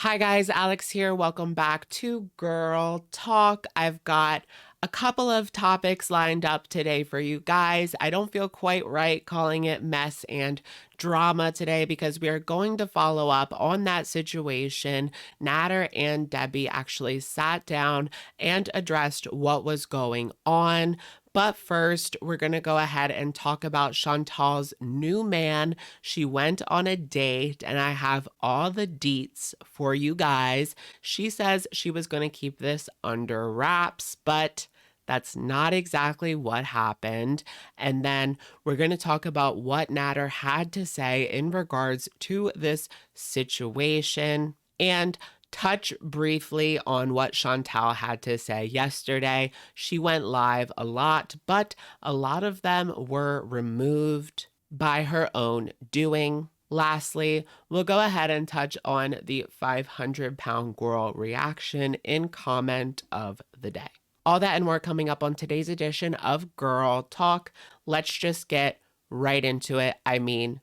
Hi guys, Alex here. Welcome back to Girl Talk. I've got a couple of topics lined up today for you guys. I don't feel quite right calling it mess and drama today because we are going to follow up on that situation. Nader and Debbie actually sat down and addressed what was going on. But first, we're going to go ahead and talk about Chantal's new man. She went on a date, and I have all the deets for you guys. She says she was going to keep this under wraps, but that's not exactly what happened. And then we're going to talk about what Nader had to say in regards to this situation and touch briefly on what Chantal had to say yesterday. She went live a lot, but a lot of them were removed by her own doing. Lastly, we'll go ahead and touch on the 500-pound girl reaction in comment of the day. All that and more coming up on today's edition of Girl Talk. Let's just get right into it.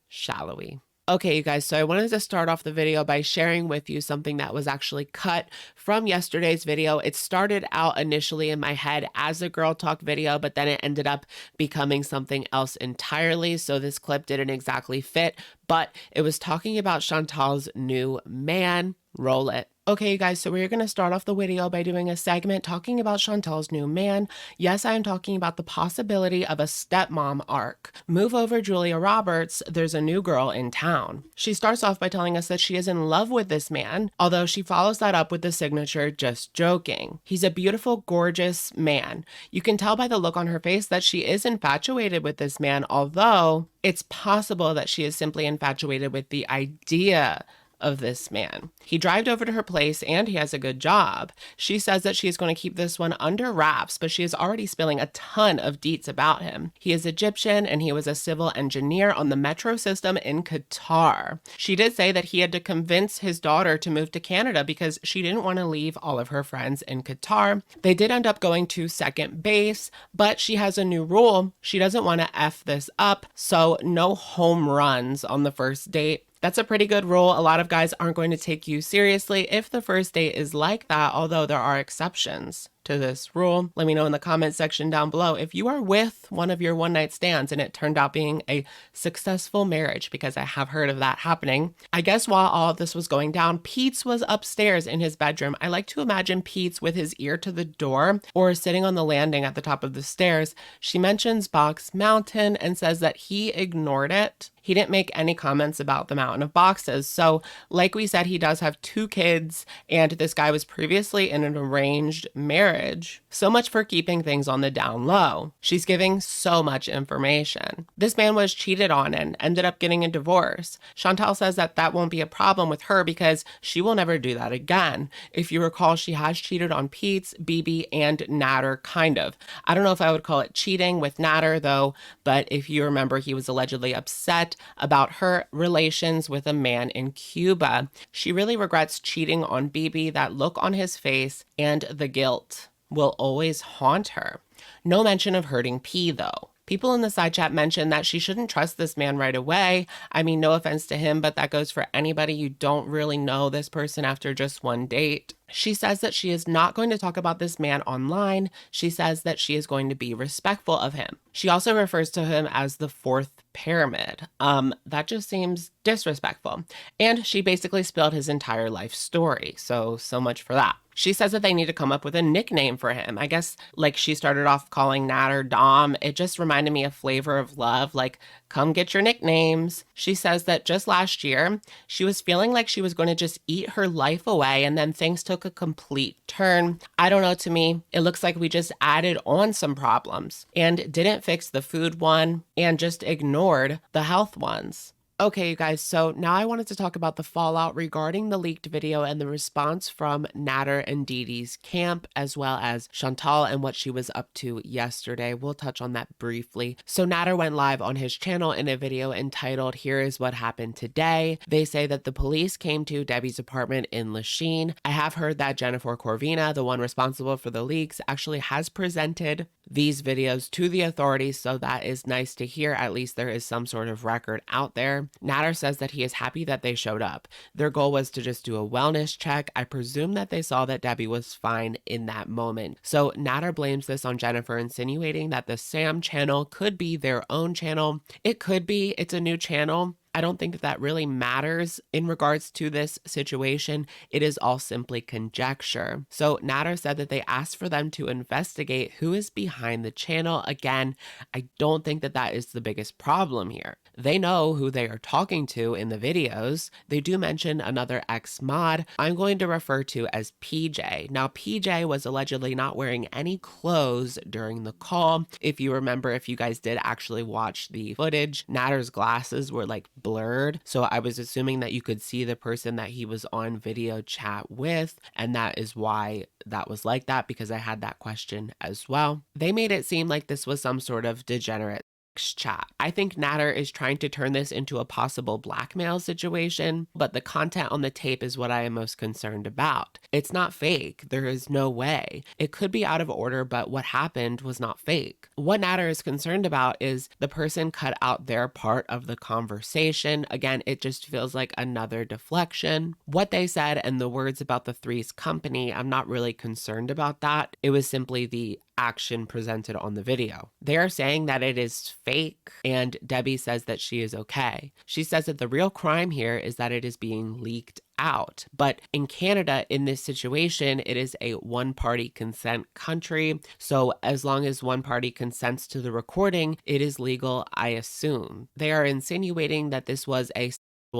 Shall we? Okay, you guys, so I wanted to start off the video by sharing with you something that was actually cut from yesterday's video. It started out initially in my head as a Girl Talk video, but then it ended up becoming something else entirely. So this clip didn't exactly fit, but it was talking about Chantal's new man. Roll it. Okay, you guys, so we're going to start off the video by doing a segment talking about Chantal's new man. Yes, I am talking about the possibility of a stepmom arc. Move over, Julia Roberts. There's a new girl in town. She starts off by telling us that she is in love with this man, although she follows that up with the signature, just joking. He's a beautiful, gorgeous man. You can tell by the look on her face that she is infatuated with this man, although it's possible that she is simply infatuated with the idea of this man. He drove over to her place and he has a good job. She says that she is going to keep this one under wraps, but she is already spilling a ton of deets about him. He is Egyptian and he was a civil engineer on the metro system in Qatar. She did say that he had to convince his daughter to move to Canada because she didn't want to leave all of her friends in Qatar. They did end up going to second base, but she has a new rule. She doesn't want to F this up, so no home runs on the first date. That's a pretty good rule. A lot of guys aren't going to take you seriously if the first date is like that, although there are exceptions to this rule. Let me know in the comment section down below if you are with one of your one-night stands and it turned out being a successful marriage, because I have heard of that happening. I guess while all of this was going down, Pete's was upstairs in his bedroom. I like to imagine Pete's with his ear to the door or sitting on the landing at the top of the stairs. She mentions Box Mountain and says that he ignored it. He didn't make any comments about the mountain of boxes. So like we said, he does have 2 kids and this guy was previously in an arranged marriage. So much for keeping things on the down low. She's giving so much information. This man was cheated on and ended up getting a divorce. Chantal says that that won't be a problem with her because she will never do that again. If you recall, she has cheated on Pete's, BB, and Nader, kind of. I don't know if I would call it cheating with Nader though, but if you remember, he was allegedly upset about her relations with a man in Cuba. She really regrets cheating on BB. That look on his face and the guilt will always haunt her. No mention of hurting P though. People in the side chat mentioned that she shouldn't trust this man right away. I mean, no offense to him, but that goes for anybody. You don't really know this person after just one date. She says that she is not going to talk about this man online. She says that she is going to be respectful of him. She also refers to him as the 4th pyramid. That just seems disrespectful. And she basically spilled his entire life story. So much for that. She says that they need to come up with a nickname for him. I guess like she started off calling Nader Dom. It just reminded me of Flavor of Love, like come get your nicknames. She says that just last year, she was feeling like she was going to just eat her life away and then things took a complete turn. I don't know, to me, it looks like we just added on some problems and didn't fix the food one and just ignored the health ones. Okay, you guys, so now I wanted to talk about the fallout regarding the leaked video and the response from Nader and Dee Dee's camp, as well as Chantal and what she was up to yesterday. We'll touch on that briefly. So Nader went live on his channel in a video entitled, "Here is What Happened Today." They say that the police came to Debbie's apartment in Lachine. I have heard that Jennifer Corvina, the one responsible for the leaks, actually has presented these videos to the authorities, so that is nice to hear. At least there is some sort of record out there. Natter says that he is happy that they showed up. Their goal was to just do a wellness check. I presume that they saw that Debbie was fine in that moment. So Natter blames this on Jennifer, insinuating that the Sam channel could be their own channel. It could be. It's a new channel. I don't think that really matters in regards to this situation. It is all simply conjecture. So Natter said that they asked for them to investigate who is behind the channel. Again, I don't think that that is the biggest problem here. They know who they are talking to in the videos. They do mention another ex-mod I'm going to refer to as PJ. Now, PJ was allegedly not wearing any clothes during the call. If you remember, if you guys did actually watch the footage, Natter's glasses were like blurred. So I was assuming that you could see the person that he was on video chat with. And that is why that was like that, because I had that question as well. They made it seem like this was some sort of degenerate chat. I think Natter is trying to turn this into a possible blackmail situation, but the content on the tape is what I am most concerned about. It's not fake. There is no way. It could be out of order, but what happened was not fake. What Natter is concerned about is the person cut out their part of the conversation. Again, it just feels like another deflection. What they said and the words about the Three's Company, I'm not really concerned about that. It was simply the action presented on the video. They are saying that it is fake, and Debbie says that she is okay. She says that the real crime here is that it is being leaked out. But in Canada, in this situation, it is a one-party consent country. So as long as one party consents to the recording, it is legal, I assume. They are insinuating that this was a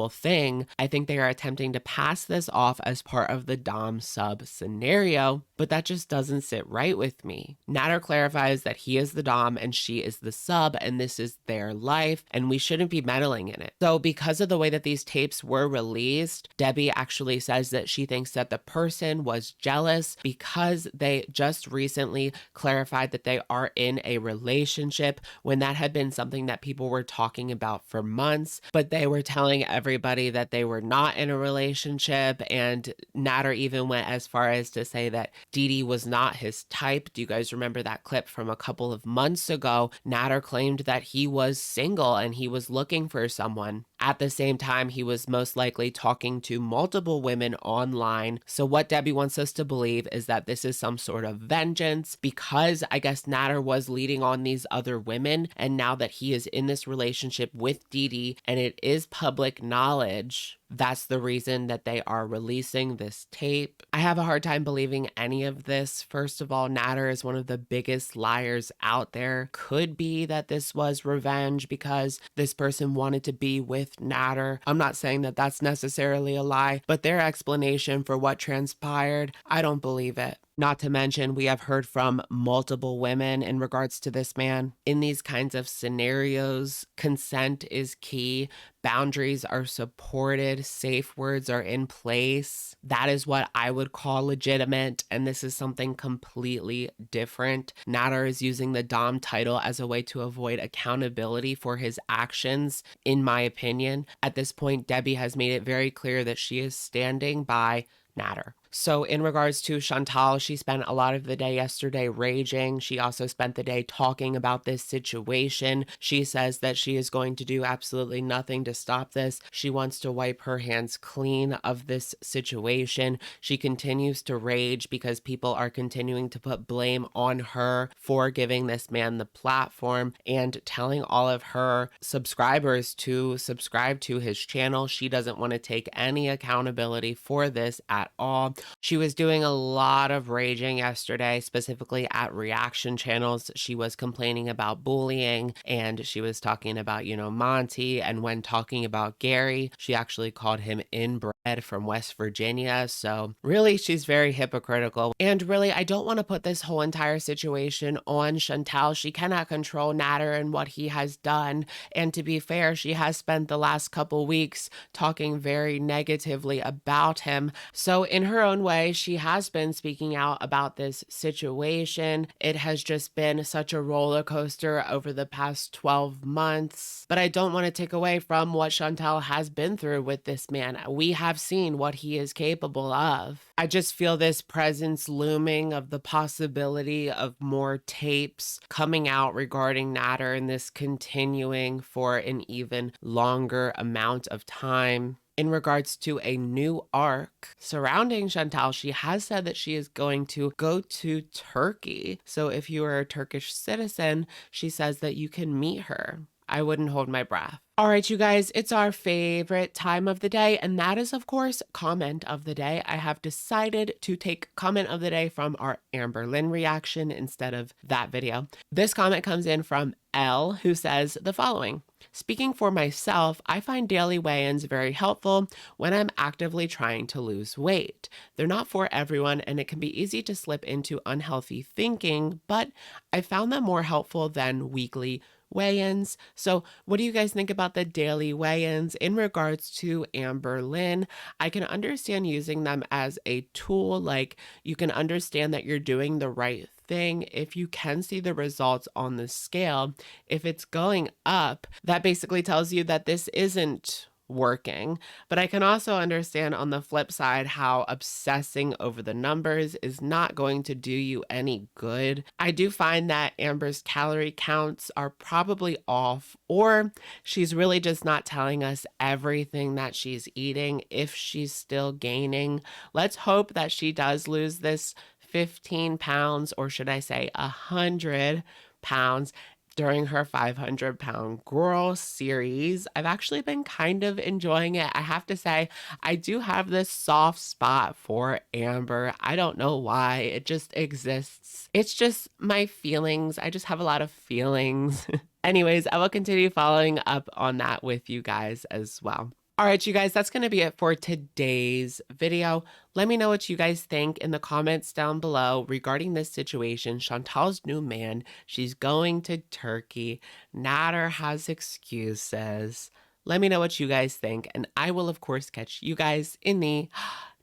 thing. I think they are attempting to pass this off as part of the Dom sub scenario, but that just doesn't sit right with me. Natter clarifies that he is the Dom and she is the sub, and this is their life, and we shouldn't be meddling in it. So because of the way that these tapes were released, Debbie actually says that she thinks that the person was jealous because they just recently clarified that they are in a relationship, when that had been something that people were talking about for months, but they were telling everybody that they were not in a relationship. And Natter even went as far as to say that Didi was not his type. Do you guys remember that clip from a couple of months ago? Natter claimed that he was single and he was looking for someone. At the same time, he was most likely talking to multiple women online. So what Debbie wants us to believe is that this is some sort of vengeance, because I guess Natter was leading on these other women, and now that he is in this relationship with Didi and it is public knowledge, that's the reason that they are releasing this tape. I have a hard time believing any of this. First of all, Natter is one of the biggest liars out there. Could be that this was revenge because this person wanted to be with Natter. I'm not saying that that's necessarily a lie, but their explanation for what transpired, I don't believe it. Not to mention, we have heard from multiple women in regards to this man. In these kinds of scenarios, consent is key. Boundaries are supported. Safe words are in place. That is what I would call legitimate, and this is something completely different. Natter is using the Dom title as a way to avoid accountability for his actions, in my opinion. At this point, Debbie has made it very clear that she is standing by Natter. So in regards to Chantal, she spent a lot of the day yesterday raging. She also spent the day talking about this situation. She says that she is going to do absolutely nothing to stop this. She wants to wipe her hands clean of this situation. She continues to rage because people are continuing to put blame on her for giving this man the platform and telling all of her subscribers to subscribe to his channel. She doesn't want to take any accountability for this at all. She was doing a lot of raging yesterday, specifically at reaction channels. She was complaining about bullying, and she was talking about, Monty. And when talking about Gary, she actually called him inbred from West Virginia. So really, she's very hypocritical. And really, I don't want to put this whole entire situation on Chantal. She cannot control Natter and what he has done. And to be fair, she has spent the last couple weeks talking very negatively about him. So So, in her own way, she has been speaking out about this situation. It has just been such a roller coaster over the past 12 months. But I don't want to take away from what Chantal has been through with this man. We have seen what he is capable of. I just feel this presence looming of the possibility of more tapes coming out regarding Natter and this continuing for an even longer amount of time. In regards to a new arc surrounding Chantal, she has said that she is going to go to Turkey. So if you are a Turkish citizen, she says that you can meet her. I wouldn't hold my breath. All right, you guys, it's our favorite time of the day, and that is, of course, comment of the day. I have decided to take comment of the day from our Amber Lynn reaction instead of that video. This comment comes in from L, who says the following. Speaking for myself, I find daily weigh-ins very helpful when I'm actively trying to lose weight. They're not for everyone, and it can be easy to slip into unhealthy thinking, but I found them more helpful than weekly weigh-ins. So what do you guys think about the daily weigh-ins in regards to Amber Lynn? I can understand using them as a tool, like you can understand that you're doing the right thing if you can see the results on the scale. If it's going up, that basically tells you that this isn't working. But I can also understand on the flip side how obsessing over the numbers is not going to do you any good. I do find that Amber's calorie counts are probably off, or she's really just not telling us everything that she's eating if she's still gaining. Let's hope that she does lose this 15 pounds, or should I say 100 pounds, during her 500-pound girl series. I've actually been kind of enjoying it. I have to say, I do have this soft spot for Amber. I don't know why. It just exists. It's just my feelings. I just have a lot of feelings. Anyways, I will continue following up on that with you guys as well. All right, you guys, that's going to be it for today's video. Let me know what you guys think in the comments down below regarding this situation. Chantal's new man, she's going to Turkey. Nader has excuses. Let me know what you guys think, and I will, of course, catch you guys in the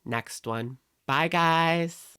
next one. Bye, guys.